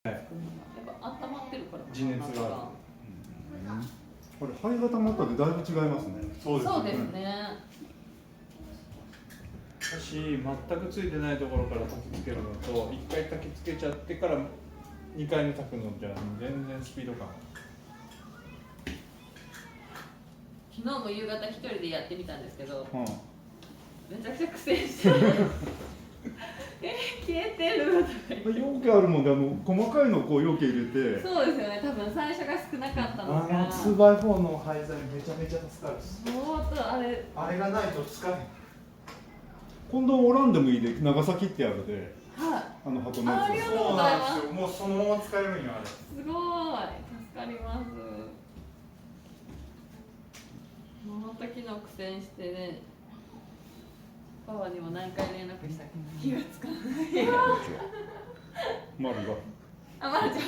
はい、やっぱ温まってるから地熱がある。これ肺が溜まったでだいぶ違いますね。そうですね。そうですね。私全くついてないところから焚き付けるのと、一回焚き付けちゃってから2回目焚くのじゃ全然スピード感。昨日も夕方一人でやってみたんですけど、うん、めちゃくちゃ苦戦して消えてるとか言って。容器あるもんで細かいのをこう容器入れて。そうですよね。多分最初が少なかったのが。2x4 の廃材めちゃめちゃ助かる。相当あれがないと使えへん。今度おらんでもいいで長崎ってあるで。はい。箱のやつ。ありがとうございます。もうそのまま使えるんよあれ。すごい助かります。もう時の苦戦してね。パパにも何回連絡したけど火がつかない。丸が。あ、まるちゃん。